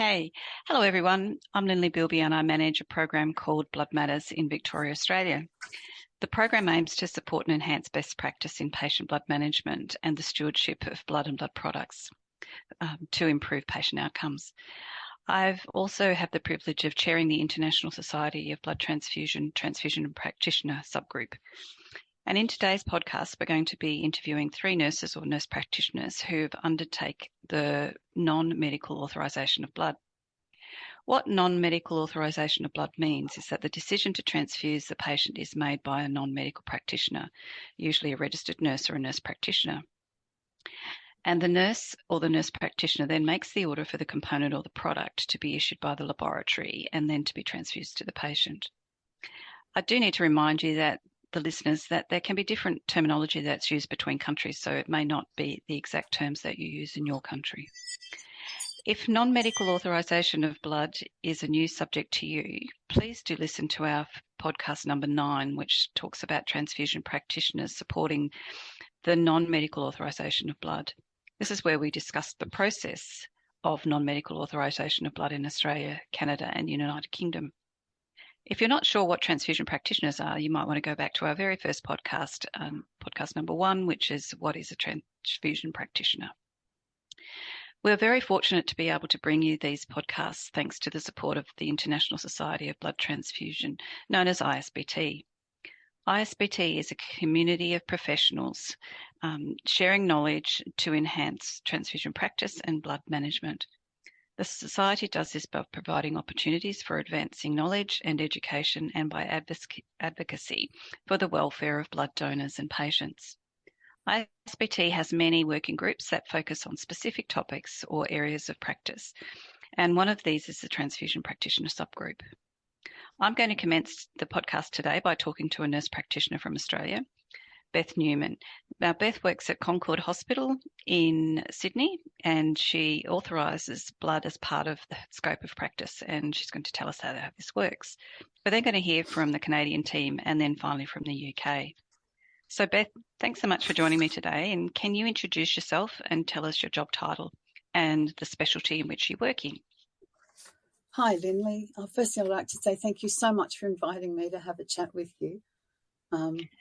Okay. Hello, everyone. I'm Lindley Bilby and I manage a program called Blood Matters in Victoria, Australia. The program aims to support and enhance best practice in patient blood management and the stewardship of blood and blood products to improve patient outcomes. I've also had the privilege of chairing the International Society of Blood Transfusion and Practitioner subgroup. And in today's podcast, we're going to be interviewing 3 nurses or nurse practitioners who've undertaken the non-medical authorization of blood. What non-medical authorization of blood means is that the decision to transfuse the patient is made by a non-medical practitioner, usually a registered nurse or a nurse practitioner. And the nurse or the nurse practitioner then makes the order for the component or the product to be issued by the laboratory and then to be transfused to the patient. I do need to remind you that the listeners that there can be different terminology that's used between countries, so it may not be the exact terms that you use in your country. If non-medical authorization of blood is a new subject to you, please do listen to our podcast number 9, which talks about transfusion practitioners supporting the non-medical authorization of blood. This is where we discuss the process of non-medical authorization of blood in Australia, Canada, and the United Kingdom. If you're not sure what transfusion practitioners are, you might want to go back to our very first podcast, podcast number 1, which is what is a transfusion practitioner. We're very fortunate to be able to bring you these podcasts thanks to the support of the International Society of Blood Transfusion, known as ISBT. ISBT is a community of professionals sharing knowledge to enhance transfusion practice and blood management. The Society does this by providing opportunities for advancing knowledge and education and by advocacy for the welfare of blood donors and patients. ISBT has many working groups that focus on specific topics or areas of practice, and one of these is the transfusion practitioner subgroup. I'm going to commence the podcast today by talking to a nurse practitioner from Australia, Beth Newman. Now, Beth works at Concord Hospital in Sydney, and she authorises blood as part of the scope of practice, and she's going to tell us how this works. We're then going to hear from the Canadian team and then finally from the UK. So, Beth, thanks so much for joining me today, and can you introduce yourself and tell us your job title and the specialty in which you work in? Hi, Lindley. Firstly, I'd like to say thank you so much for inviting me to have a chat with you.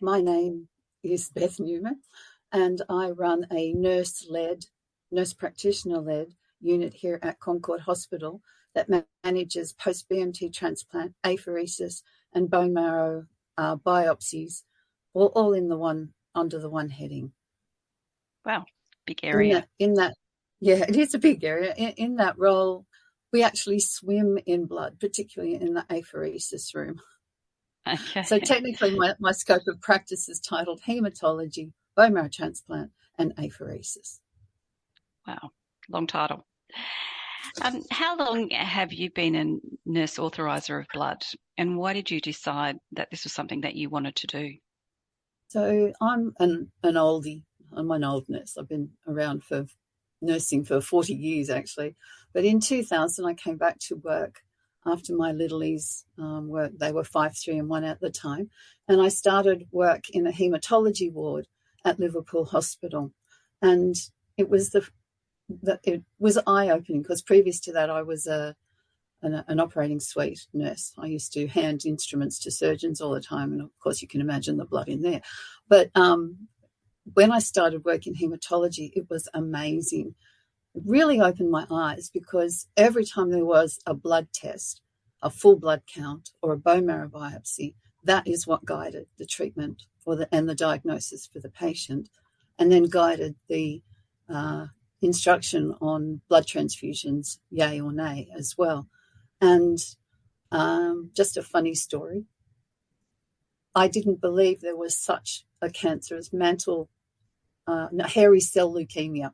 My name is Beth Newman, and I run a nurse practitioner-led unit here at Concord Hospital that manages post-BMT transplant, apheresis, and bone marrow biopsies, all in under the one heading. Wow, big area. Yeah, it is a big area. In that role, we actually swim in blood, particularly in the apheresis room. Okay. So technically my scope of practice is titled Haematology, Bone Marrow Transplant and Apheresis. Wow, long title. How long have you been a nurse authoriser of blood, and why did you decide that this was something that you wanted to do? So I'm an oldie. I'm an old nurse. I've been around for nursing for 40 years actually. But in 2000 I came back to work after my littlies they were 5, 3 and 1 at the time. And I started work in a haematology ward at Liverpool Hospital. And it was eye-opening because previous to that I was an operating suite nurse. I used to hand instruments to surgeons all the time. And of course you can imagine the blood in there. But when I started work in haematology, it was amazing. It really opened my eyes because every time there was a blood test, a full blood count or a bone marrow biopsy, that is what guided the treatment and the diagnosis for the patient, and then guided the instruction on blood transfusions, yay or nay as well. And just a funny story, I didn't believe there was such a cancer as hairy cell leukemia.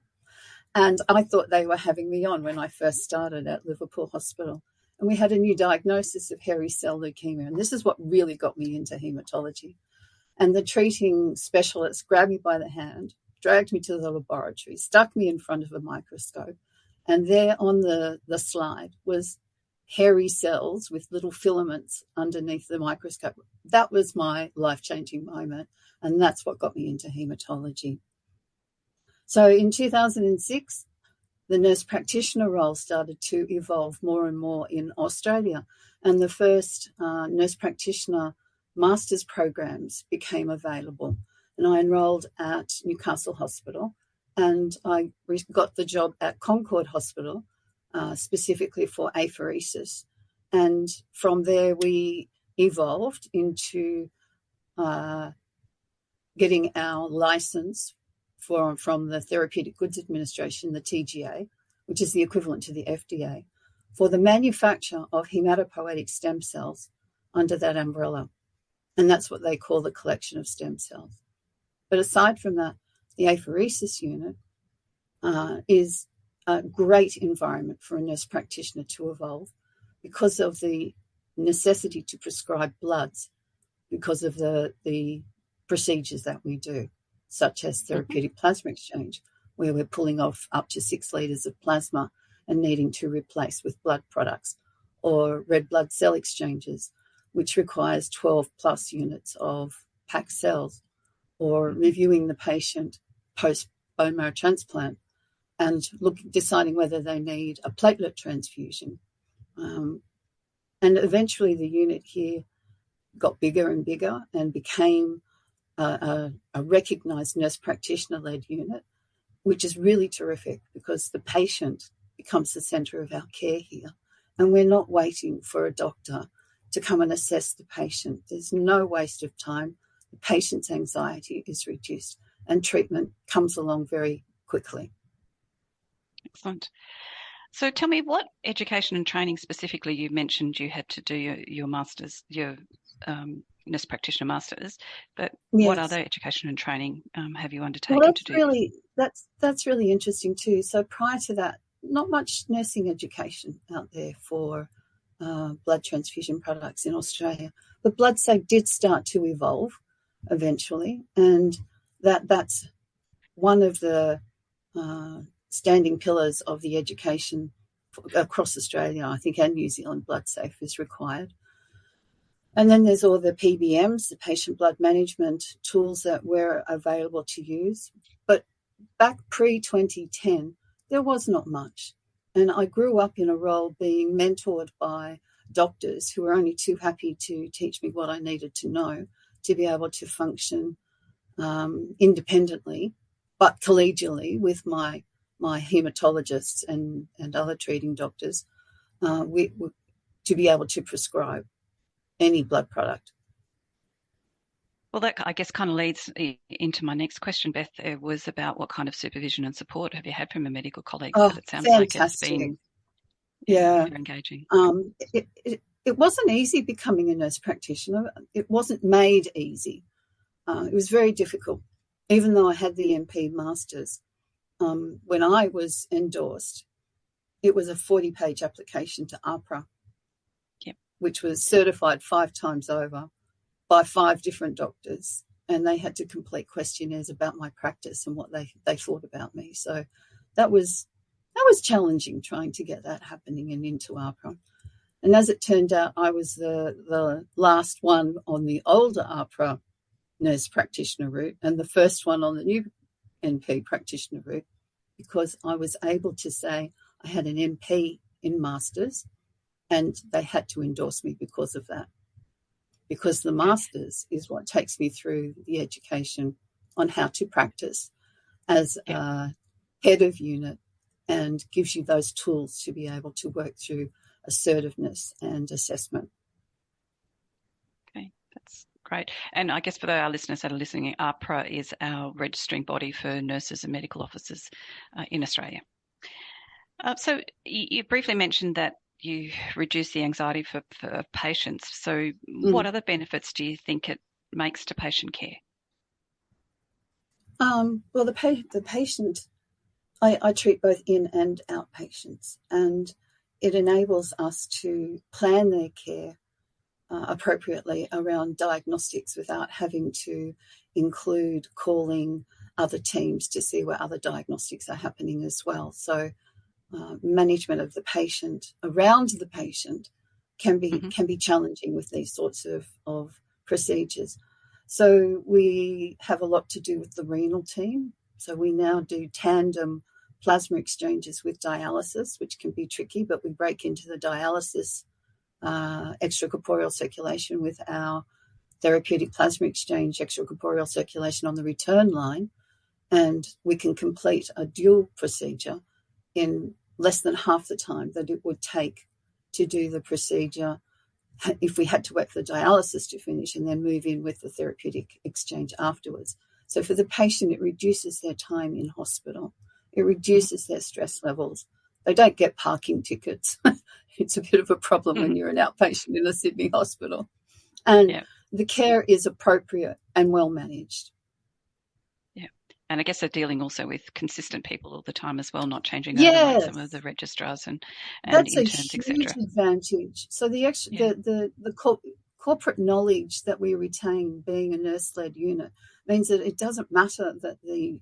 And I thought they were having me on when I first started at Liverpool Hospital. And we had a new diagnosis of hairy cell leukemia. And this is what really got me into haematology. And the treating specialist grabbed me by the hand, dragged me to the laboratory, stuck me in front of a microscope. And there on the slide was hairy cells with little filaments underneath the microscope. That was my life-changing moment. And that's what got me into haematology. So in 2006, the nurse practitioner role started to evolve more and more in Australia. And the first nurse practitioner master's programs became available. And I enrolled at Newcastle Hospital, and I got the job at Concord Hospital, specifically for apheresis. And from there, we evolved into getting our license from the Therapeutic Goods Administration, the TGA, which is the equivalent to the FDA, for the manufacture of hematopoietic stem cells under that umbrella. And that's what they call the collection of stem cells. But aside from that, the apheresis unit is a great environment for a nurse practitioner to evolve because of the necessity to prescribe bloods, because of the procedures that we do, such as therapeutic plasma exchange, where we're pulling off up to 6 litres of plasma and needing to replace with blood products, or red blood cell exchanges, which requires 12 plus units of packed cells, or reviewing the patient post bone marrow transplant and deciding whether they need a platelet transfusion. And eventually the unit here got bigger and bigger and became a recognised nurse practitioner-led unit, which is really terrific because the patient becomes the centre of our care here. And we're not waiting for a doctor to come and assess the patient. There's no waste of time. The patient's anxiety is reduced and treatment comes along very quickly. Excellent. So tell me, what education and training specifically, you mentioned you had to do your master's, your nurse practitioner master's, but Yes. What other education and training have you undertaken to do? That's really interesting too. So prior to that, not much nursing education out there for blood transfusion products in Australia. But BloodSafe did start to evolve eventually, and that's one of the standing pillars of the education across Australia, I think, and New Zealand. BloodSafe is required. And then there's all the PBMs, the patient blood management tools that were available to use. But back pre-2010, there was not much. And I grew up in a role being mentored by doctors who were only too happy to teach me what I needed to know to be able to function independently, but collegially with my hematologists and other treating doctors to be able to prescribe any blood product. Well, that, I guess, kind of leads into my next question, Beth. It was about what kind of supervision and support have you had from a medical colleague? Oh, but it sounds fantastic. like it's been very engaging. It wasn't easy becoming a nurse practitioner. It wasn't made easy. It was very difficult, even though I had the MP Masters. When I was endorsed, it was a 40-page application to APRA, which was certified 5 times over by 5 different doctors, and they had to complete questionnaires about my practice and what they thought about me. So that was challenging, trying to get that happening and into APRA. And as it turned out, I was the last one on the older APRA nurse practitioner route and the first one on the new NP practitioner route, because I was able to say I had an MP in Masters, and they had to endorse me because of that. Because the Masters is what takes me through the education on how to practice as a head of unit and gives you those tools to be able to work through assertiveness and assessment. Okay, that's great. And I guess for our listeners that are listening, APRA is our registering body for nurses and medical officers in Australia. So you briefly mentioned that you reduce the anxiety for patients. So what other benefits do you think it makes to patient care? Well, the patient, I treat both in and out patients, and it enables us to plan their care appropriately around diagnostics without having to include calling other teams to see where other diagnostics are happening as well. So management of the patient around the patient can be challenging with these sorts of procedures. So we have a lot to do with the renal team. So we now do tandem plasma exchanges with dialysis, which can be tricky, but we break into the dialysis extracorporeal circulation with our therapeutic plasma exchange extracorporeal circulation on the return line, and we can complete a dual procedure in less than half the time that it would take to do the procedure if we had to wait for the dialysis to finish and then move in with the therapeutic exchange afterwards. So for the patient, it reduces their time in hospital. It reduces their stress levels. They don't get parking tickets. It's a bit of a problem when you're an outpatient in a Sydney hospital. And the care is appropriate and well managed. Yeah. And I guess they're dealing also with consistent people all the time as well, not changing over like some of the registrars and that's interns, a huge advantage. So the corporate knowledge that we retain being a nurse-led unit means that it doesn't matter that the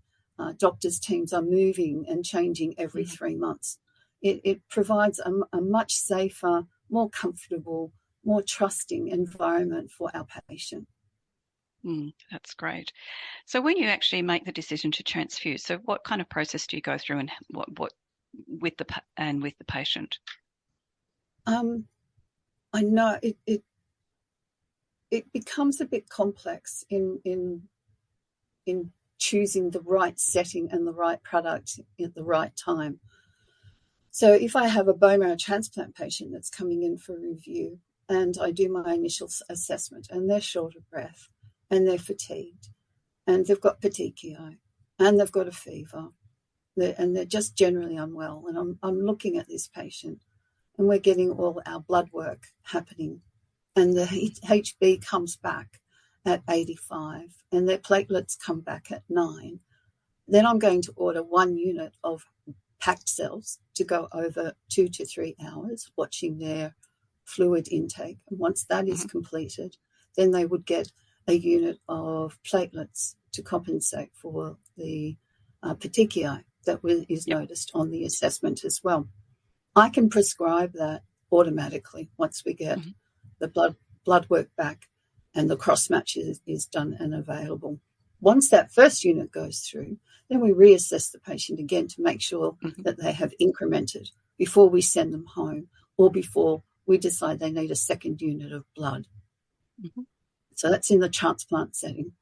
doctors' teams are moving and changing every 3 months. It provides a much safer, more comfortable, more trusting environment for our patient. That's great. So when you actually make the decision to transfuse, so what kind of process do you go through, and what with the patient? I know it becomes a bit complex in choosing the right setting and the right product at the right time. So if I have a bone marrow transplant patient that's coming in for review and I do my initial assessment and they're short of breath and they're fatigued and they've got petechiae and they've got a fever and they're just generally unwell, and I'm looking at this patient and we're getting all our blood work happening and the HB comes back at 85 and their platelets come back at 9, then I'm going to order 1 unit of packed cells to go over 2 to 3 hours, watching their fluid intake. And once that is completed, then they would get a unit of platelets to compensate for the petechiae that is noticed on the assessment as well. I can prescribe that automatically once we get the blood work back and the cross-match is done and available. Once that first unit goes through, then we reassess the patient again to make sure that they have incremented before we send them home or before we decide they need a second unit of blood. So that's in the transplant setting.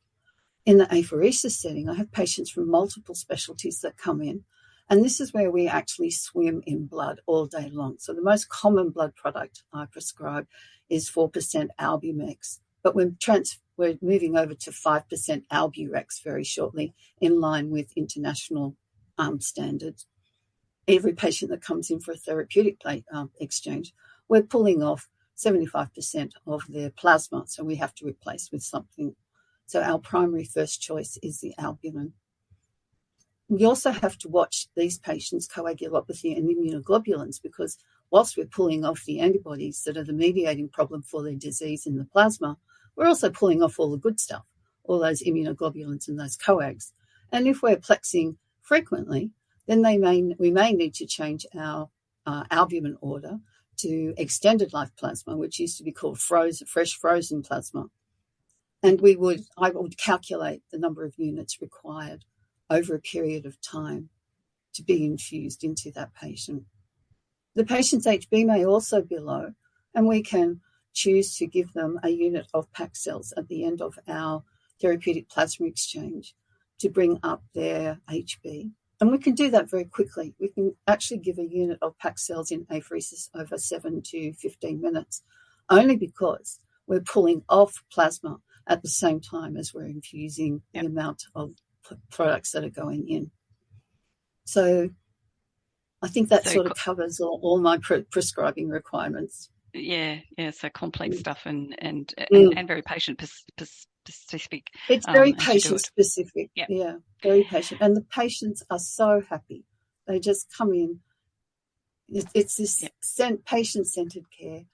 In the apheresis setting, I have patients from multiple specialties that come in, and this is where we actually swim in blood all day long. So the most common blood product I prescribe is 4% Albumex, but we're moving over to 5% Alburex very shortly, in line with international standards. Every patient that comes in for a therapeutic exchange, we're pulling off 75% of their plasma, so we have to replace with something. So our primary first choice is the albumin. We also have to watch these patients' coagulopathy and immunoglobulins, because whilst we're pulling off the antibodies that are the mediating problem for their disease in the plasma, we're also pulling off all the good stuff, all those immunoglobulins and those coags. And if we're plexing frequently, then we may need to change our albumin order to extended life plasma, which used to be called fresh frozen plasma. And I would calculate the number of units required over a period of time to be infused into that patient. The patient's HB may also be low, and we can choose to give them a unit of packed cells at the end of our therapeutic plasma exchange to bring up their HB. And we can do that very quickly. We can actually give a unit of packed cells in apheresis over 7 to 15 minutes, only because we're pulling off plasma at the same time as we're infusing the amount of products that are going in. So I think that sort of covers all my prescribing requirements. Yeah, so complex stuff and very patient specific. It's very patient specific. Yeah, very patient. And the patients are so happy. They just come in. It's this patient-centered care,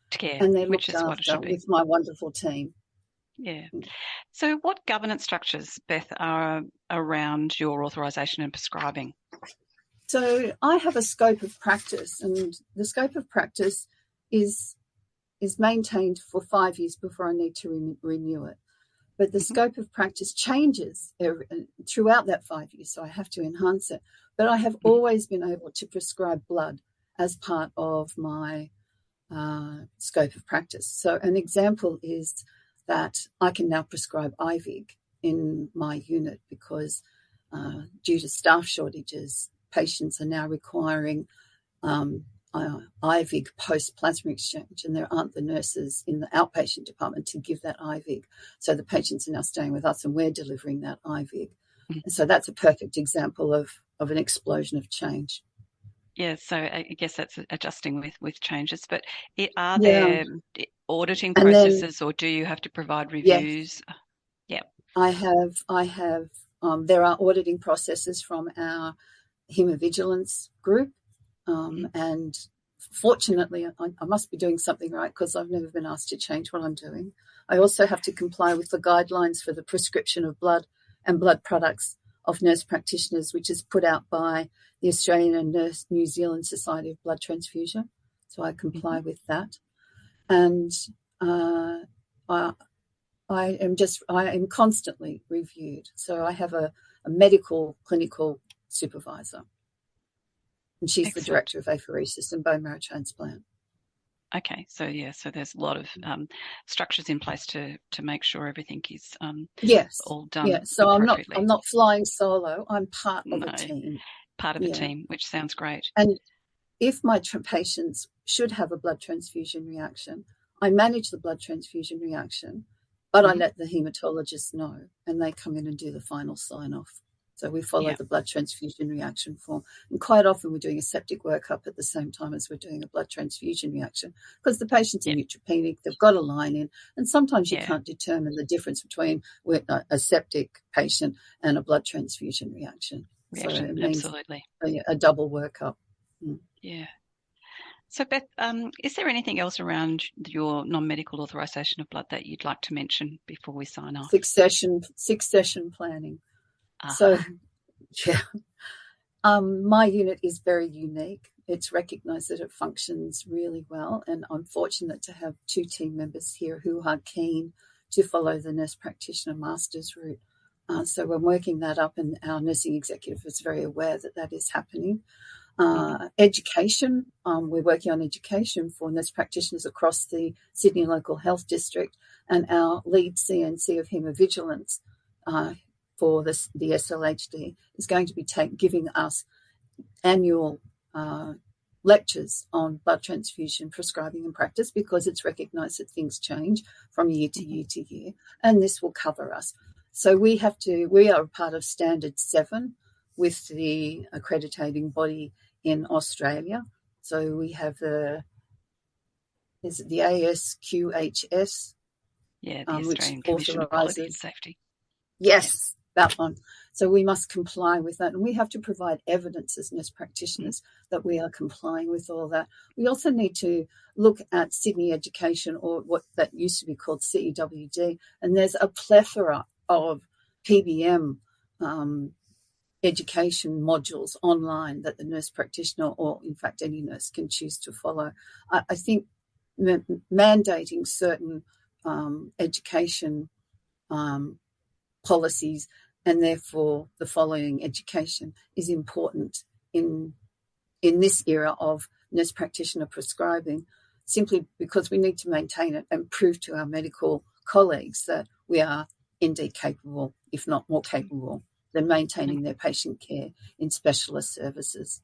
and they're looked after with my wonderful team. Yeah. So what governance structures, Beth, are around your authorisation and prescribing? So I have a scope of practice, and the scope of practice is maintained for 5 years before I need to renew it. but the scope of practice changes throughout that 5 years, so I have to enhance it. But I have always been able to prescribe blood as part of my scope of practice. So an example is that I can now prescribe IVIG in my unit because due to staff shortages, patients are now requiring IVIG post-plasma exchange, and there aren't the nurses in the outpatient department to give that IVIG. So the patients are now staying with us and we're delivering that IVIG. And so that's a perfect example of an explosion of change. Yeah, so I guess that's adjusting with changes. But are there auditing processes, or do you have to provide reviews? Yes, I have. There are auditing processes from our hemovigilance group, and fortunately, I must be doing something right because I've never been asked to change what I'm doing. I also have to comply with the guidelines for the prescription of blood and blood products of nurse practitioners, which is put out by the Australian and New Zealand Society of Blood Transfusion. So I comply with that. And I am constantly reviewed. So I have a medical clinical supervisor, and she's Excellent. the director of apheresis and bone marrow transplant. Okay, so so there's a lot of structures in place to make sure everything is all done. Yeah, so appropriately. I'm not flying solo. I'm part of a team. Part of a team, which sounds great. And if my patients should have a blood transfusion reaction, I manage the blood transfusion reaction, but I let the hematologist know, and they come in and do the final sign-off. So we follow the blood transfusion reaction form. And quite often we're doing a septic workup at the same time as we're doing a blood transfusion reaction because the patients are neutropenic, they've got a line in, and sometimes you can't determine the difference between a septic patient and a blood transfusion reaction. So it means absolutely. A double workup. Yeah. So Beth, is there anything else around your non-medical authorization of blood that you'd like to mention before we sign off? Succession planning. So, my unit is very unique. It's recognised that it functions really well, and I'm fortunate to have 2 team members here who are keen to follow the nurse practitioner master's route. So we're working that up, and our nursing executive is very aware that that is happening. Education, we're working on education for nurse practitioners across the Sydney Local Health District, and our lead CNC of hemovigilance for the SLHD is going to be giving us annual lectures on blood transfusion prescribing and practice because it's recognised that things change from year to year to year, and this will cover us. So we are a part of Standard 7 with the accrediting body in Australia. So we have the ASQHS? Yeah, the Australian Commission authorizes of Quality and Safety. Yes, that one. So we must comply with that. And we have to provide evidence as nurse practitioners that we are complying with all that. We also need to look at Sydney Education, or what that used to be called CEWD. And there's a plethora of PBM education modules online that the nurse practitioner, or in fact any nurse, can choose to follow. I think mandating certain education policies and therefore the following education is important in this era of nurse practitioner prescribing, simply because we need to maintain it and prove to our medical colleagues that we are indeed capable, if not more capable, than maintaining their patient care in specialist services.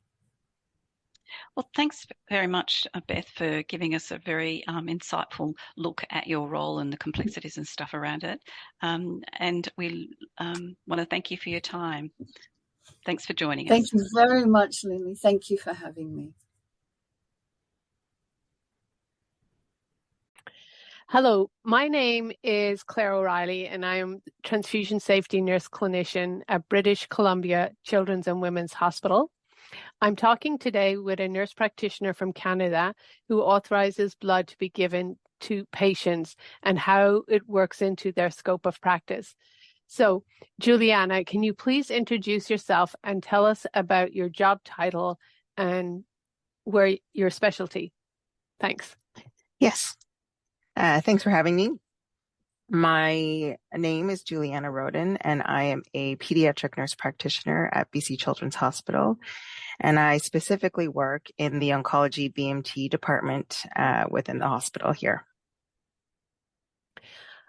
Well, thanks very much, Beth, for giving us a very insightful look at your role and the complexities and stuff around it. And we want to thank you for your time. Thanks for joining us. Thank you very much, Lily. Thank you for having me. Hello, my name is Claire O'Reilly and I am transfusion safety nurse clinician at British Columbia Children's and Women's Hospital. I'm talking today with a nurse practitioner from Canada who authorizes blood to be given to patients and how it works into their scope of practice. So, Juliana, can you please introduce yourself and tell us about your job title and where your specialty? Thanks. Yes. Thanks for having me. My name is Juliana Roden, and I am a pediatric nurse practitioner at BC Children's Hospital. And I specifically work in the oncology BMT department within the hospital here.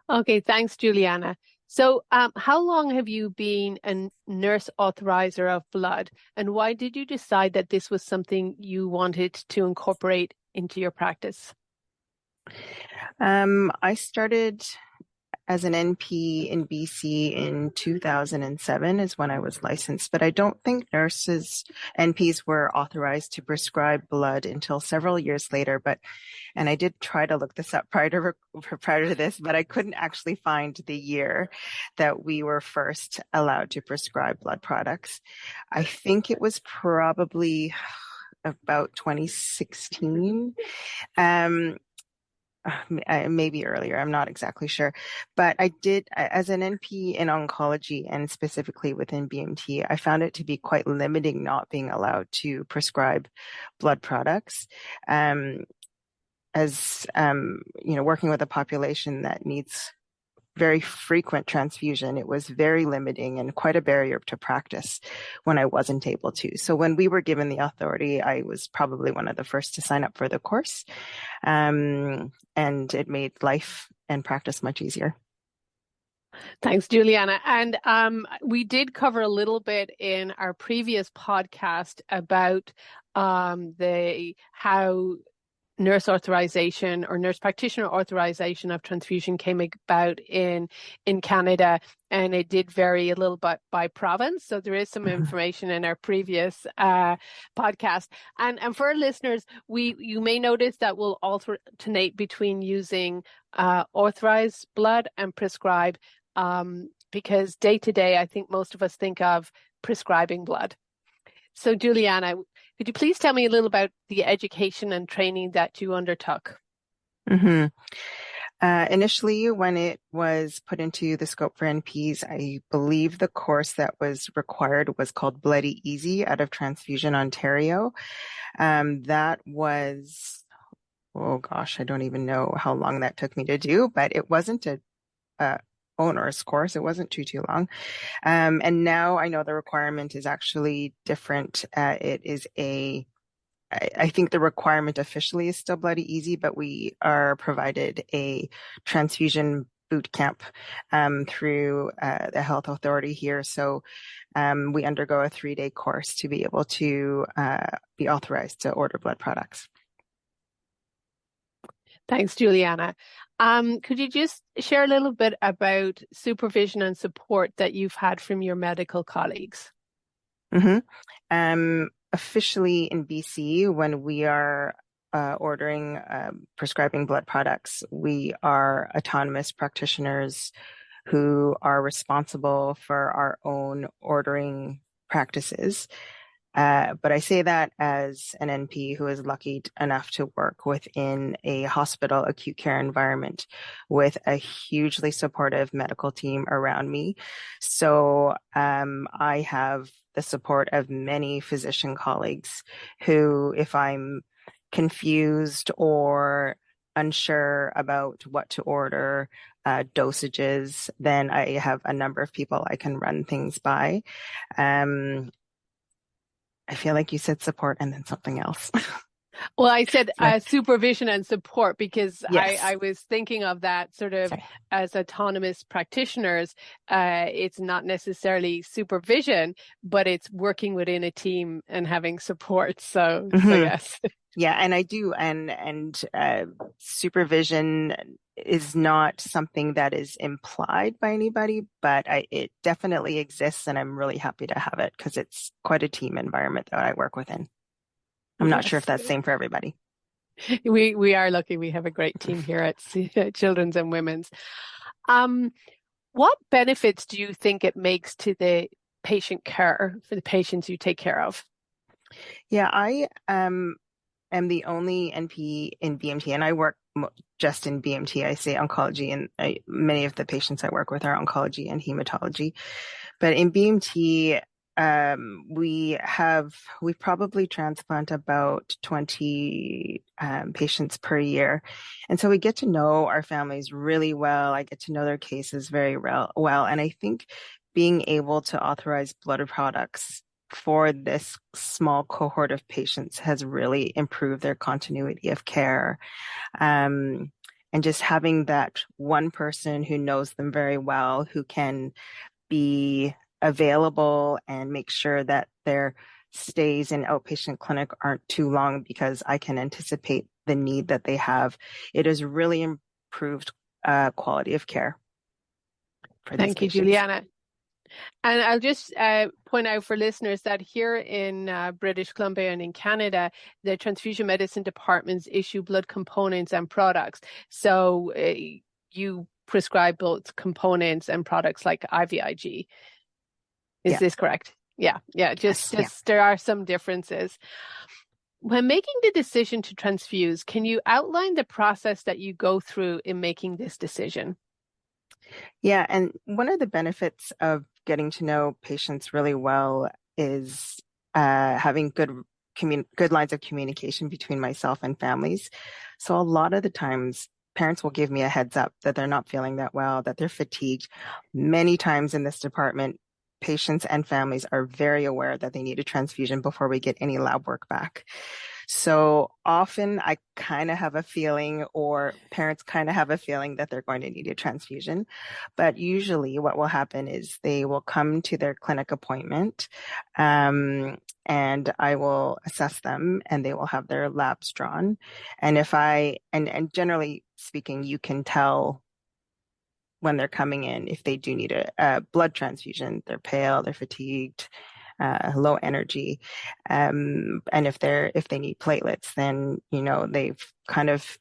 Okay, thanks, Juliana. So, how long have you been a nurse authorizer of blood, and why did you decide that this was something you wanted to incorporate into your practice? I started as an NP in BC in 2007 is when I was licensed, but I don't think NPs were authorized to prescribe blood until several years later. And I did try to look this up prior to this, but I couldn't actually find the year that we were first allowed to prescribe blood products. I think it was probably about 2016. Maybe earlier, I'm not exactly sure. But I did, as an NP in oncology and specifically within BMT, I found it to be quite limiting not being allowed to prescribe blood products. Working with a population that needs very frequent transfusion, it was very limiting and quite a barrier to practice when I wasn't able to. So when we were given the authority, I was probably one of the first to sign up for the course. And it made life and practice much easier. Thanks, Juliana. And we did cover a little bit in our previous podcast about how nurse authorization or nurse practitioner authorization of transfusion came about in Canada, and it did vary a little bit by province. So there is some information in our previous podcast. And for our listeners, you may notice that we'll alternate between using authorized blood and prescribe, because day to day, I think most of us think of prescribing blood. So Juliana, could you please tell me a little about the education and training that you undertook? Initially, when it was put into the scope for NPs, I believe the course that was required was called Bloody Easy out of Transfusion, Ontario. That was, oh gosh, I don't even know how long that took me to do, but it wasn't a onerous course. It wasn't too long. And now I know the requirement is actually different. It is I think the requirement officially is still Bloody Easy, but we are provided a transfusion boot camp through the health authority here. So we undergo a 3-day course to be able to be authorized to order blood products. Thanks, Juliana. Could you just share a little bit about supervision and support that you've had from your medical colleagues? Officially in BC, when we are prescribing blood products, we are autonomous practitioners who are responsible for our own ordering practices. But I say that as an NP who is lucky enough to work within a hospital acute care environment with a hugely supportive medical team around me. So I have the support of many physician colleagues who, if I'm confused or unsure about what to order, dosages, then I have a number of people I can run things by. I feel like you said support and then something else. Well, I said supervision and support because yes. I was thinking of that sort of as autonomous practitioners. It's not necessarily supervision, but it's working within a team and having support. So yes. Yeah, and I do, and supervision is not something that is implied by anybody, but it definitely exists, and I'm really happy to have it because it's quite a team environment that I work within. I'm not sure if that's the same for everybody. We are lucky. We have a great team here at Children's and Women's. What benefits do you think it makes to the patient care for the patients you take care of? Yeah, I am the only NP in BMT, and I work just in BMT. I say oncology, and many of the patients I work with are oncology and hematology. But in BMT, we probably transplant about 20 patients per year. And so we get to know our families really well. I get to know their cases very well. And I think being able to authorize blood products for this small cohort of patients has really improved their continuity of care. And just having that one person who knows them very well, who can be available and make sure that their stays in outpatient clinic aren't too long because I can anticipate the need that they have. It has really improved quality of care for these Thank you, patients. Juliana. And I'll just point out for listeners that here in British Columbia and in Canada, the transfusion medicine departments issue blood components and products. So you prescribe both components and products like IVIG. Is this correct? Yeah. Just there are some differences. When making the decision to transfuse, can you outline the process that you go through in making this decision? Yeah, and one of the benefits of getting to know patients really well is having good lines of communication between myself and families. So a lot of the times, parents will give me a heads up that they're not feeling that well, that they're fatigued. Many times in this department, patients and families are very aware that they need a transfusion before we get any lab work back. So often I kind of have a feeling, or parents kind of have a feeling that they're going to need a transfusion. But usually what will happen is they will come to their clinic appointment, and I will assess them and they will have their labs drawn. And and generally speaking, you can tell when they're coming in if they do need a blood transfusion. They're pale, they're fatigued, low energy. And if they need platelets, then, they've kind of,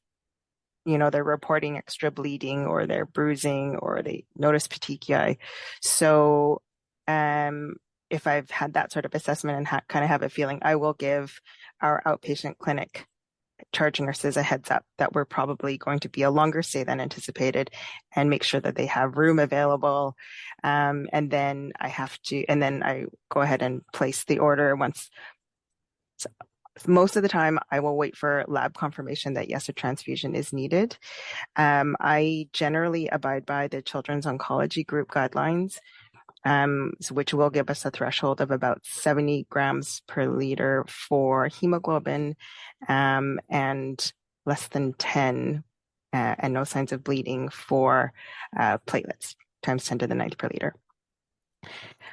they're reporting extra bleeding or they're bruising or they notice petechiae. So, if I've had that sort of assessment and kind of have a feeling, I will give our outpatient clinic charge nurses a heads up that we're probably going to be a longer stay than anticipated and make sure that they have room available. And then I go ahead and place the order so most of the time I will wait for lab confirmation that yes, a transfusion is needed. I generally abide by the Children's Oncology Group guidelines, which will give us a threshold of about 70 grams per liter for hemoglobin, and less than 10, and no signs of bleeding for platelets, times 10 to the ninth per liter.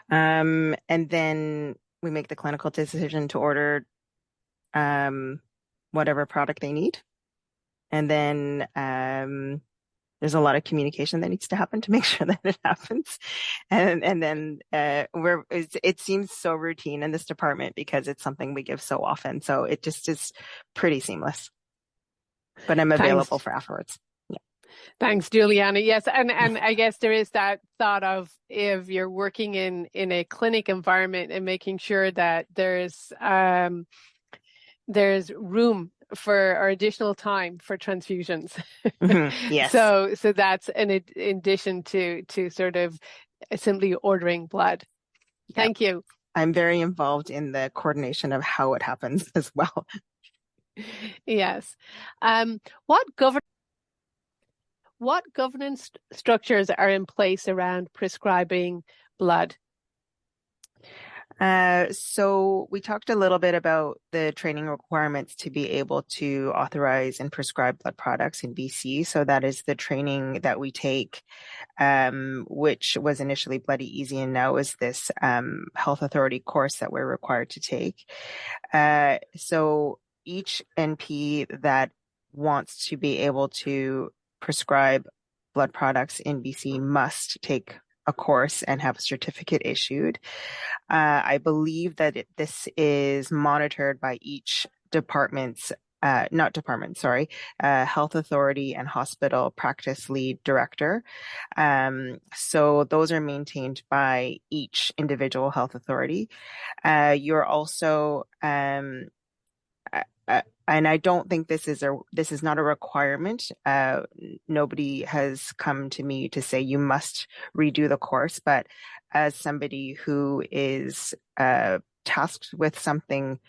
And then we make the clinical decision to order whatever product they need. And then there's a lot of communication that needs to happen to make sure that it happens. And then it seems so routine in this department because it's something we give so often. So it just is pretty seamless. But I'm available for afterwards. Yeah. Thanks, Juliana. Yes, and I guess there is that thought of if you're working in a clinic environment and making sure that there's room for additional time for transfusions. Mm-hmm. Yes. So that's in addition to sort of simply ordering blood. Thank you. I'm very involved in the coordination of how it happens as well. Yes. What governance structures are in place around prescribing blood? So we talked a little bit about the training requirements to be able to authorize and prescribe blood products in BC. So that is the training that we take, which was initially Bloody Easy and now is this health authority course that we're required to take. So each NP that wants to be able to prescribe blood products in BC must take a course and have a certificate issued. I believe that this is monitored by each department's, health authority and hospital practice lead director. So those are maintained by each individual health authority. You're also, and I don't think this is not a requirement. Nobody has come to me to say you must redo the course, but as somebody who is tasked with something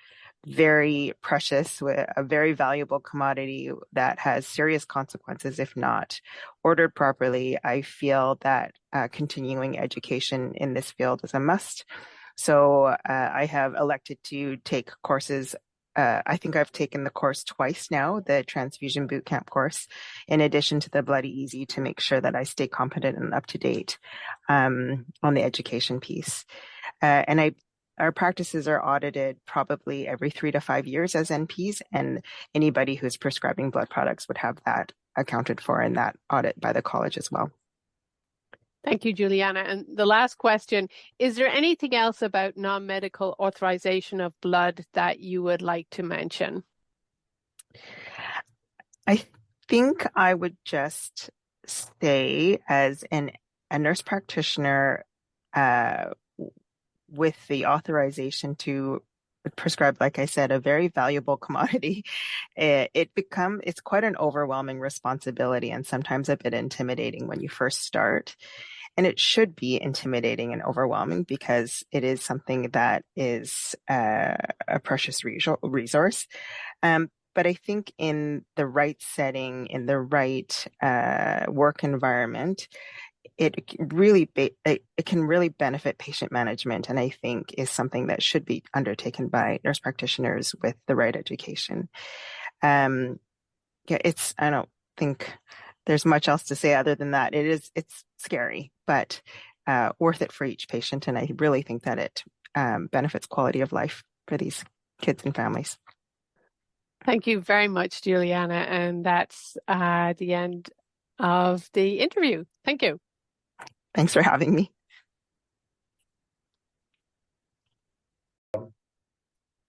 very precious, with a very valuable commodity that has serious consequences if not ordered properly, I feel that continuing education in this field is a must. So I have elected to take courses. I think I've taken the course twice now, the transfusion bootcamp course, in addition to the Bloody Easy, to make sure that I stay competent and up to date on the education piece. Our practices are audited probably every 3 to 5 years as NPs, and anybody who's prescribing blood products would have that accounted for in that audit by the college as well. Thank you, Juliana. And the last question, is there anything else about non-medical authorization of blood that you would like to mention? I think I would just say, as a nurse practitioner, with the authorization to prescribe, like I said, a very valuable commodity, it's quite an overwhelming responsibility and sometimes a bit intimidating when you first start. And it should be intimidating and overwhelming because it is something that is a precious resource. But I think in the right setting, in the right work environment, it can really benefit patient management, and I think is something that should be undertaken by nurse practitioners with the right education. I don't think there's much else to say other than that. It's scary, but worth it for each patient, and I really think that it benefits quality of life for these kids and families. Thank you very much, Juliana, and that's the end of the interview. Thank you. Thanks for having me.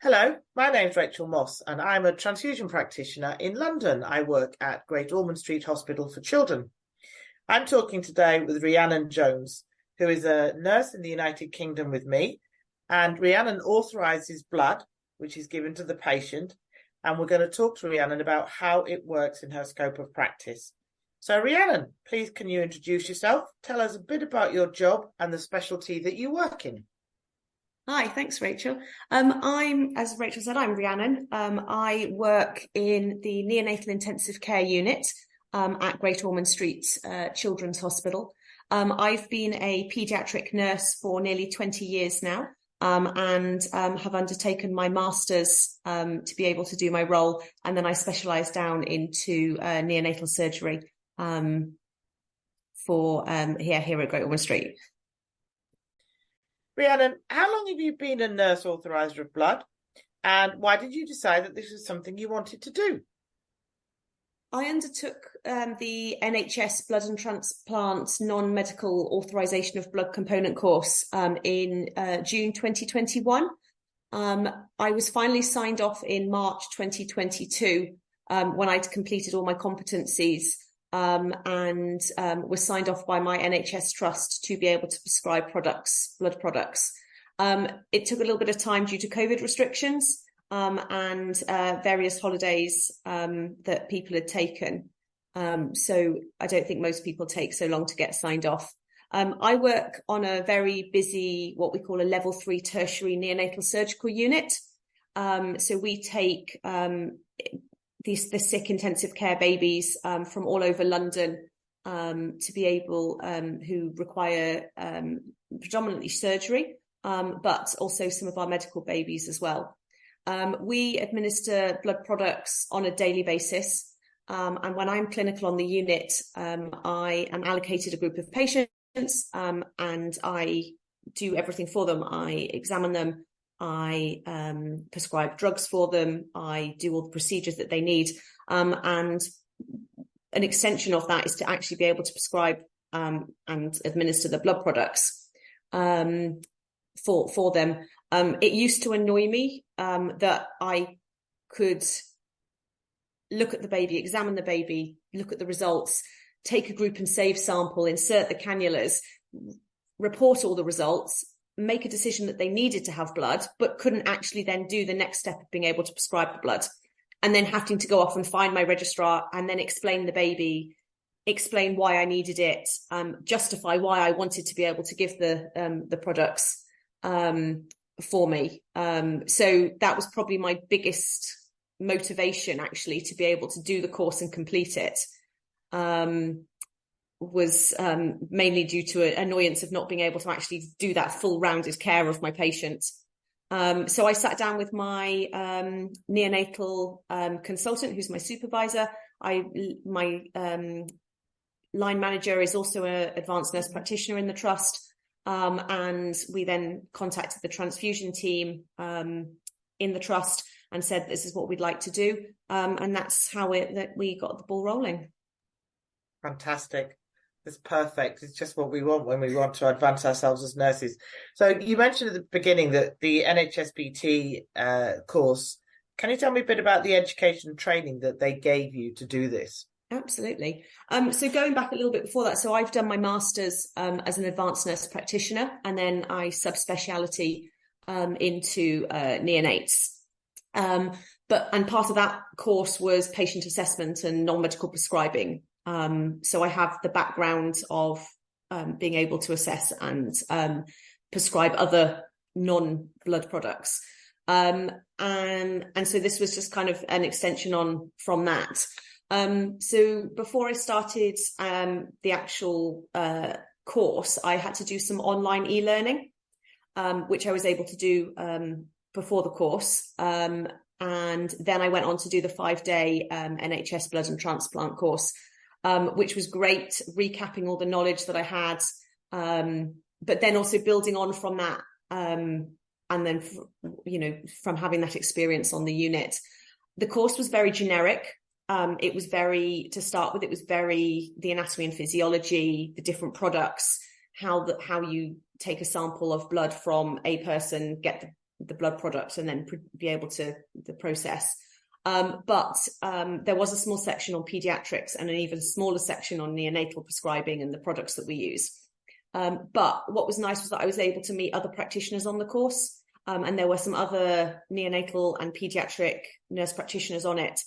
Hello, my name's Rachel Moss and I'm a transfusion practitioner in London. I work at Great Ormond Street Hospital for Children. I'm talking today with Rhiannon Jones, who is a nurse in the United Kingdom with me, and Rhiannon authorises blood, which is given to the patient, and we're going to talk to Rhiannon about how it works in her scope of practice. So Rhiannon, please can you introduce yourself? Tell us a bit about your job and the specialty that you work in. Hi, thanks, Rachel. As Rachel said, I'm Rhiannon. I work in the neonatal intensive care unit at Great Ormond Street Children's Hospital. I've been a paediatric nurse for nearly 20 years now, and have undertaken my master's to be able to do my role. And then I specialise down into neonatal surgery for here at Great Ormond Street. Rhiannon, how long have you been a nurse authoriser of blood, and why did you decide that this was something you wanted to do? I undertook the NHS Blood and Transplant Non-Medical Authorisation of Blood Component course in June 2021. I was finally signed off in March 2022 when I'd completed all my competencies and was signed off by my NHS trust to be able to prescribe blood products. It took a little bit of time due to COVID restrictions and various holidays that people had taken. So I don't think most people take so long to get signed off. I work on a very busy, what we call a level 3 tertiary neonatal surgical unit. So we take the sick intensive care babies from all over London to be able, who require predominantly surgery, but also some of our medical babies as well. We administer blood products on a daily basis. And when I'm clinical on the unit, I am allocated a group of patients and I do everything for them. I examine them. I prescribe drugs for them. I do all the procedures that they need. And an extension of that is to actually be able to prescribe and administer the blood products for them. It used to annoy me that I could look at the baby, examine the baby, look at the results, take a group and save sample, insert the cannulas, report all the results, make a decision that they needed to have blood, but couldn't actually then do the next step of being able to prescribe the blood, and then having to go off and find my registrar and then explain the baby explain why I needed it, justify why I wanted to be able to give the products for me. So that was probably my biggest motivation, actually, to be able to do the course and complete it. Was mainly due to an annoyance of not being able to actually do that full rounded care of my patient. So I sat down with my neonatal consultant, who's my supervisor. My line manager is also an advanced nurse practitioner in the trust. And we then contacted the transfusion team in the trust and said, this is what we'd like to do. And that's how that we got the ball rolling. Fantastic. It's perfect. It's just what we want when we want to advance ourselves as nurses. So you mentioned at the beginning that the NHSBT course, can you tell me a bit about the education training that they gave you to do this? Absolutely. So going back a little bit before that, so I've done my master's as an advanced nurse practitioner, and then I subspeciality into neonates. And part of that course was patient assessment and non-medical prescribing. So I have the background of being able to assess and prescribe other non-blood products. And so this was just kind of an extension from that. So before I started the actual course, I had to do some online e-learning, which I was able to do before the course. And then I went on to do the 5-day NHS blood and transplant course, which was great, recapping all the knowledge that I had, but then also building on from that, and then, from having that experience on the unit. The course was very generic. It was to start with, it was very the anatomy and physiology, the different products, how you take a sample of blood from a person, get the blood product, and then be able to the process. But there was a small section on pediatrics and an even smaller section on neonatal prescribing and the products that we use. But what was nice was that I was able to meet other practitioners on the course, and there were some other neonatal and pediatric nurse practitioners on it.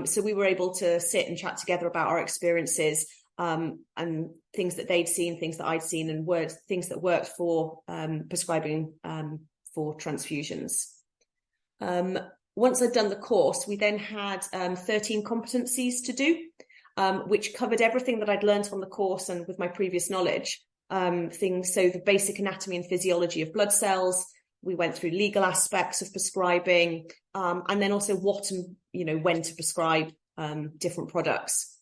So we were able to sit and chat together about our experiences, and things that they'd seen, things that I'd seen, and things that worked for prescribing for transfusions. Once I'd done the course, we then had 13 competencies to do, which covered everything that I'd learned on the course and with my previous knowledge. So the basic anatomy and physiology of blood cells. We went through legal aspects of prescribing, and then also what and when to prescribe different products.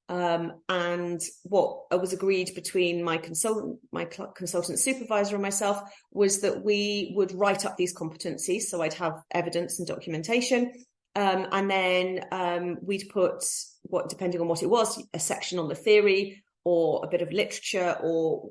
And what was agreed between my consultant supervisor and myself was that we would write up these competencies, so I'd have evidence and documentation, and then we'd put, depending on what it was, a section on the theory or a bit of literature or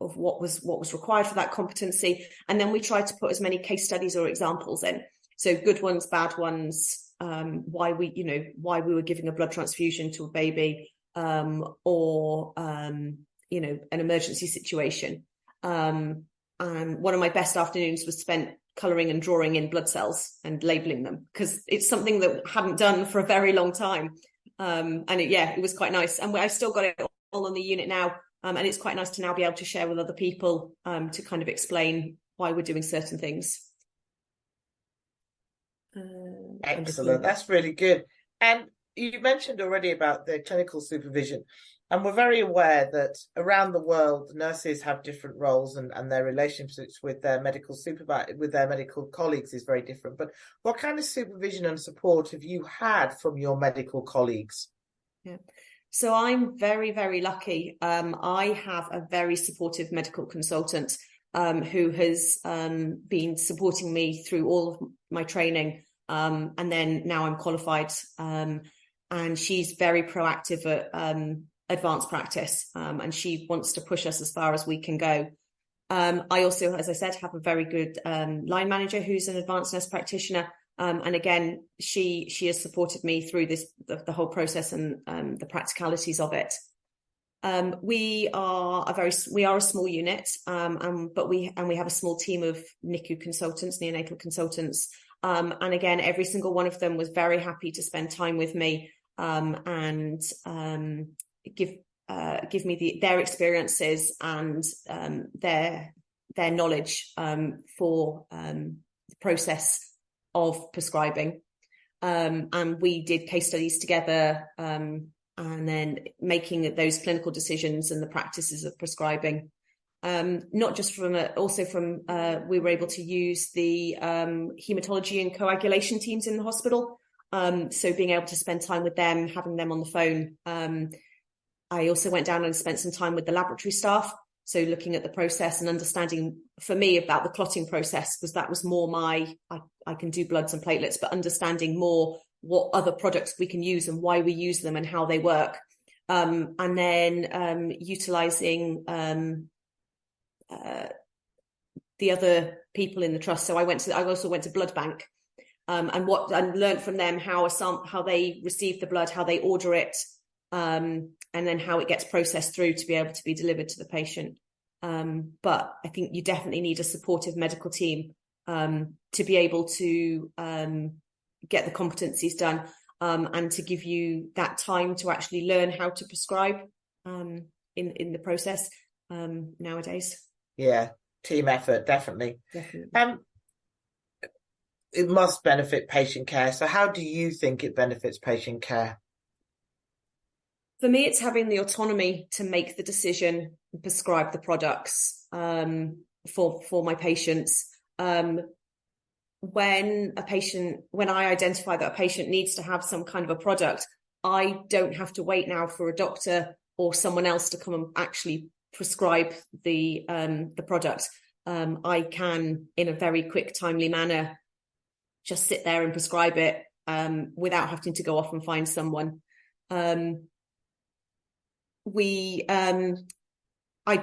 of what was required for that competency, and then we tried to put as many case studies or examples in, so good ones, bad ones, why we were giving a blood transfusion to a baby, or an emergency situation. And one of my best afternoons was spent colouring and drawing in blood cells and labelling them, because it's something that I hadn't done for a very long time. It was quite nice. And I've still got it all on the unit now. And it's quite nice to now be able to share with other people, to kind of explain why we're doing certain things. Excellent. That's really good. And you mentioned already about the clinical supervision, and we're very aware that around the world, nurses have different roles, and their relationships with their medical colleagues is very different. But what kind of supervision and support have you had from your medical colleagues? Yeah. So I'm very, very lucky. I have a very supportive medical consultant who has been supporting me through all of my training. And then now I'm qualified, and she's very proactive at advanced practice, and she wants to push us as far as we can go. I also, as I said, have a very good line manager who's an advanced nurse practitioner, and again, she has supported me through the whole process and the practicalities of it. We are a small unit, but we have a small team of NICU consultants, neonatal consultants. And again, every single one of them was very happy to spend time with me, and give me their experiences and their knowledge for the process of prescribing. And we did case studies together, and then making those clinical decisions and the practices of prescribing. Not just we were able to use the hematology and coagulation teams in the hospital. So being able to spend time with them, having them on the phone. I also went down and spent some time with the laboratory staff. So looking at the process and understanding for me about the clotting process, because that was more I can do bloods and platelets, but understanding more what other products we can use and why we use them and how they work. And then utilising the other people in the trust. So I also went to blood bank, and learned from them how they receive the blood, how they order it, and then how it gets processed through to be able to be delivered to the patient. But I think you definitely need a supportive medical team to be able to get the competencies done, and to give you that time to actually learn how to prescribe in the process nowadays. Yeah, team effort, definitely. It must benefit patient care. So how do you think it benefits patient care? For me, it's having the autonomy to make the decision and prescribe the products for my patients. When I identify that a patient needs to have some kind of a product, I don't have to wait now for a doctor or someone else to come and actually prescribe the product. I can, in a very quick, timely manner, just sit there and prescribe it without having to go off and find someone. I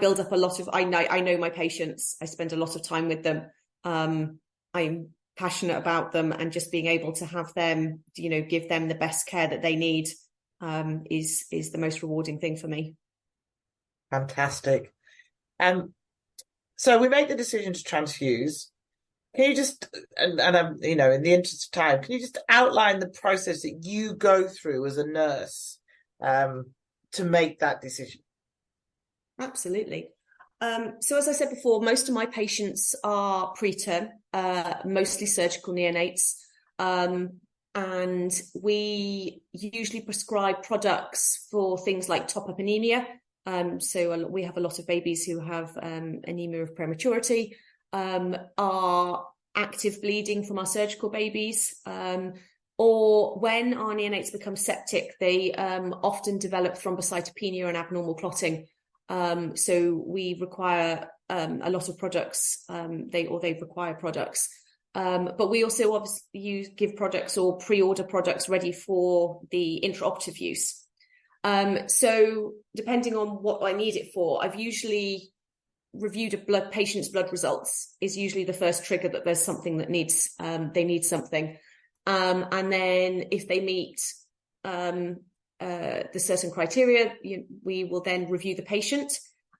build up I know my patients. I spend a lot of time with them. I'm passionate about them, and just being able to have them, give them the best care that they need is the most rewarding thing for me. Fantastic. So we make the decision to transfuse. Can you just, and I'm, in the interest of time, can you just outline the process that you go through as a nurse to make that decision? Absolutely. So as I said before, most of my patients are preterm, mostly surgical neonates. And we usually prescribe products for things like top-up anemia. So we have a lot of babies who have anemia of prematurity, are active bleeding from our surgical babies, or when our neonates become septic, they often develop thrombocytopenia and abnormal clotting. So we require a lot of products, they require products. But we also obviously give products or pre-order products ready for the intraoperative use. So depending on what I need it for, I've usually reviewed a patient's blood results is usually the first trigger that there's something that they need something. And then if they meet the certain criteria, we will then review the patient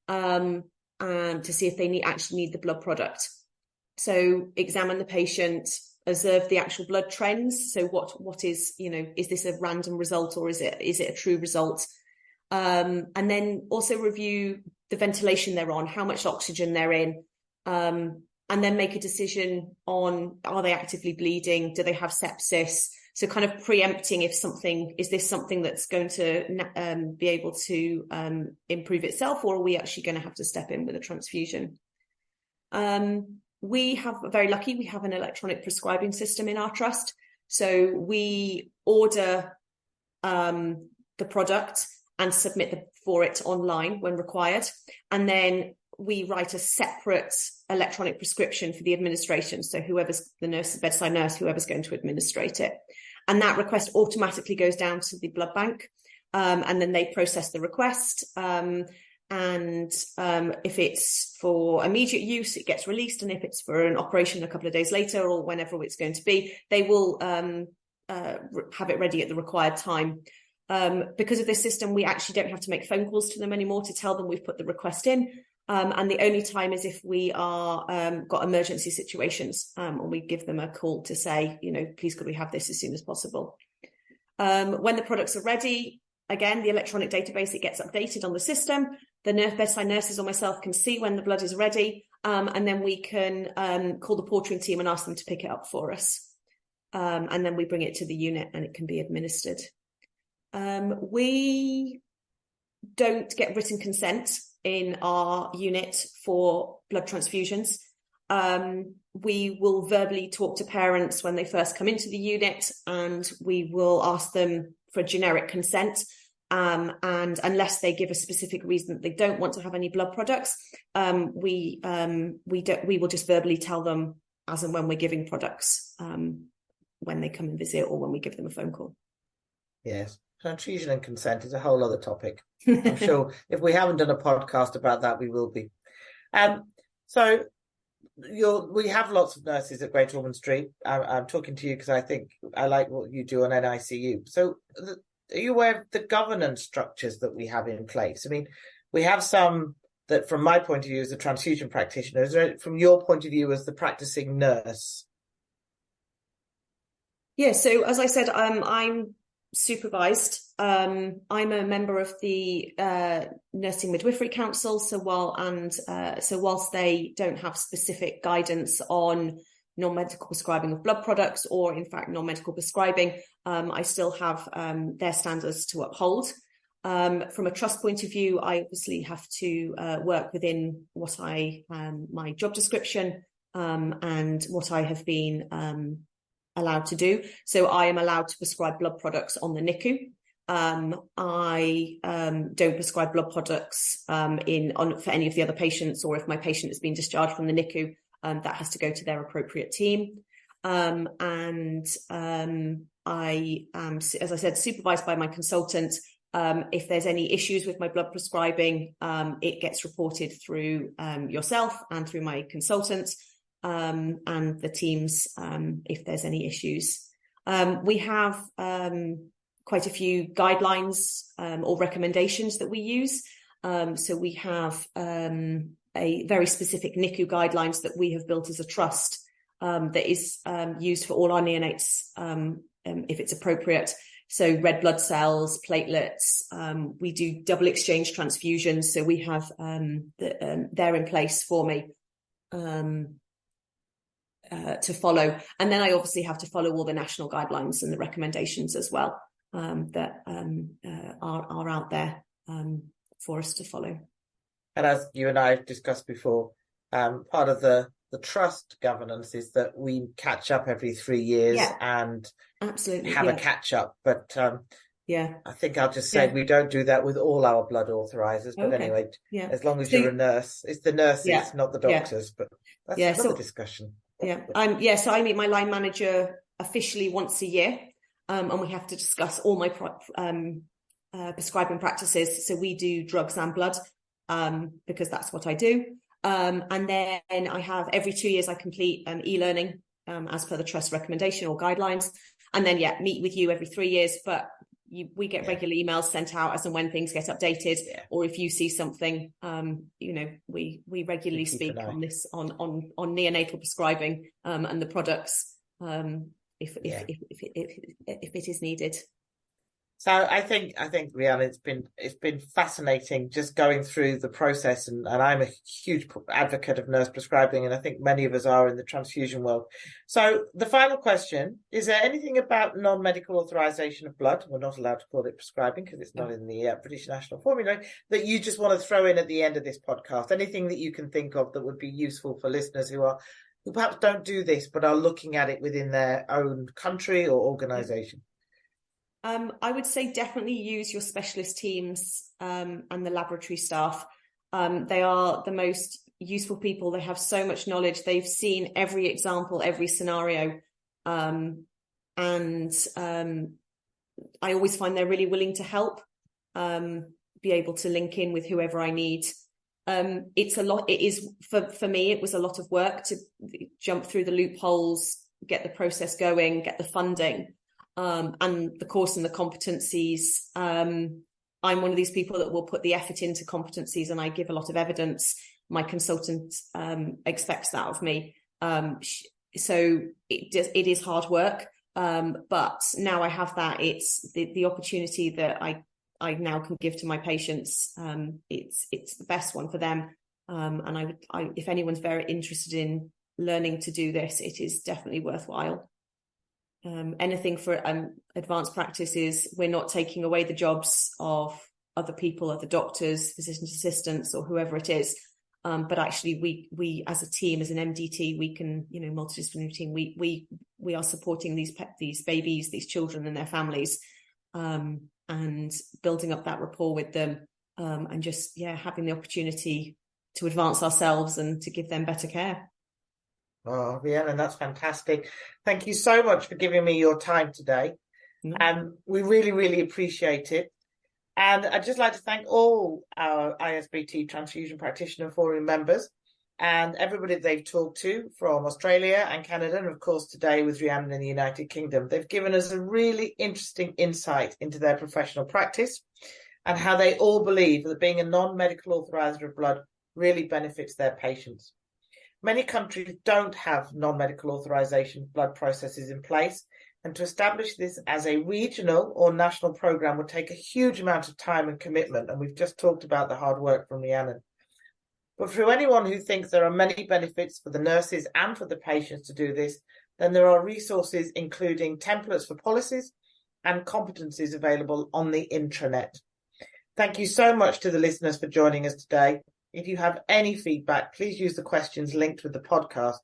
and to see if they actually need the blood product. So examine the patient, observe the actual blood trends. So what is, is this a random result or is it a true result? And then also review the ventilation they're on, how much oxygen they're in, and then make a decision on, are they actively bleeding? Do they have sepsis? So kind of preempting is this something that's going to be able to improve itself, or are we actually going to have to step in with a transfusion? We have very lucky, we have an electronic prescribing system in our trust. So we order the product and submit for it online when required. And then we write a separate electronic prescription for the administration. So whoever's the nurse, the bedside nurse, whoever's going to administrate it. And that request automatically goes down to the blood bank. And then they process the request. And if it's for immediate use, it gets released. And if it's for an operation a couple of days later or whenever it's going to be, they will have it ready at the required time. Because of this system, we actually don't have to make phone calls to them anymore to tell them we've put the request in. And the only time is if we are got emergency situations, and we give them a call to say, please could we have this as soon as possible. When the products are ready, again, the electronic database, it gets updated on the system. The bedside nurses or myself can see when the blood is ready, and then we can call the portering team and ask them to pick it up for us. And then we bring it to the unit and it can be administered. We don't get written consent in our unit for blood transfusions. We will verbally talk to parents when they first come into the unit, and we will ask them for a generic consent. And unless they give a specific reason that they don't want to have any blood products, we will just verbally tell them as and when we're giving products, when they come and visit or when we give them a phone call. Yes. Transfusion and consent is a whole other topic. I'm sure if we haven't done a podcast about that, we will be. So we have lots of nurses at Great Ormond Street. I'm talking to you because I think I like what you do on NICU. So are you aware of the governance structures that we have in place? I mean, we have some that, from my point of view as a transfusion practitioner, is there, from your point of view as the practicing nurse? Yeah, so as I said, I'm supervised. I'm a member of the Nursing Midwifery Council. So whilst they don't have specific guidance on non-medical prescribing of blood products, or in fact non-medical prescribing, I still have their standards to uphold. From a trust point of view, I obviously have to work within what my job description and what I have been allowed to do. So I am allowed to prescribe blood products on the NICU. I don't prescribe blood products for any of the other patients, or if my patient has been discharged from the NICU, that has to go to their appropriate team. I am, as I said, supervised by my consultant. If there's any issues with my blood prescribing, it gets reported through yourself and through my consultant. And the teams, if there's any issues. We have quite a few guidelines or recommendations that we use. So we have a very specific NICU guidelines that we have built as a trust that is used for all our neonates if it's appropriate. So red blood cells, platelets, we do double exchange transfusions. So we have they're in place for me to follow. And then I obviously have to follow all the national guidelines and the recommendations as well that are out there for us to follow. And as you and I have discussed before, part of the trust governance is that we catch up every 3 years and absolutely have a catch up. But I think I'll just say we don't do that with all our blood authorizers. But anyway, as long as you're a nurse, it's the nurses, not the doctors. But that's another discussion. So I meet my line manager officially once a year, and we have to discuss all my prescribing practices. So we do drugs and blood, because that's what I do. And then I have every 2 years I complete e-learning as per the trust recommendation or guidelines, and then meet with you every 3 years. But we get regular emails sent out as and when things get updated, or if you see something, we regularly speak on this on neonatal prescribing and the products if it is needed. So I think Rhiannon, it's been fascinating just going through the process, and I'm a huge advocate of nurse prescribing, and I think many of us are in the transfusion world. So the final question, is there anything about non-medical authorization of blood, we're not allowed to call it prescribing because it's not in the British National Formulary, that you just want to throw in at the end of this podcast? Anything that you can think of that would be useful for listeners who perhaps don't do this but are looking at it within their own country or organization? I would say definitely use your specialist teams and the laboratory staff. They are the most useful people. They have so much knowledge. They've seen every example, every scenario. And I always find they're really willing to help, be able to link in with whoever I need. It's a lot. It is for me, it was a lot of work to jump through the loopholes, get the process going, get the funding. And the course and the competencies. I'm one of these people that will put the effort into competencies, and I give a lot of evidence. My consultant expects that of me. So it is hard work. But now I have that, it's the opportunity that I now can give to my patients, it's the best one for them. And if anyone's very interested in learning to do this, it is definitely worthwhile. Anything for advanced practices, we're not taking away the jobs of other people, other doctors, physician assistants, or whoever it is. But actually, we as a team, as an MDT, we can, multidisciplinary team, we are supporting these babies, these children, and their families, and building up that rapport with them, and just having the opportunity to advance ourselves and to give them better care. Oh, Rhiannon, that's fantastic. Thank you so much for giving me your time today. We really, really appreciate it. And I'd just like to thank all our ISBT Transfusion Practitioner Forum members and everybody they've talked to from Australia and Canada, and of course today with Rhiannon in the United Kingdom. They've given us a really interesting insight into their professional practice and how they all believe that being a non-medical authorizer of blood really benefits their patients. Many countries don't have non-medical authorization blood processes in place, and to establish this as a regional or national program would take a huge amount of time and commitment, and we've just talked about the hard work from Rhiannon. But for anyone who thinks there are many benefits for the nurses and for the patients to do this, then there are resources including templates for policies and competencies available on the intranet. Thank you so much to the listeners for joining us today. If you have any feedback, please use the questions linked with the podcast.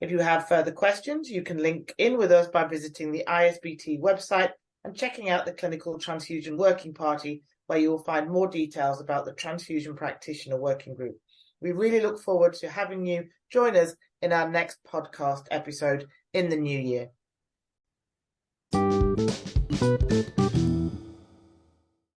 If you have further questions, you can link in with us by visiting the ISBT website and checking out the Clinical Transfusion Working Party, where you will find more details about the Transfusion Practitioner Working Group. We really look forward to having you join us in our next podcast episode in the new year.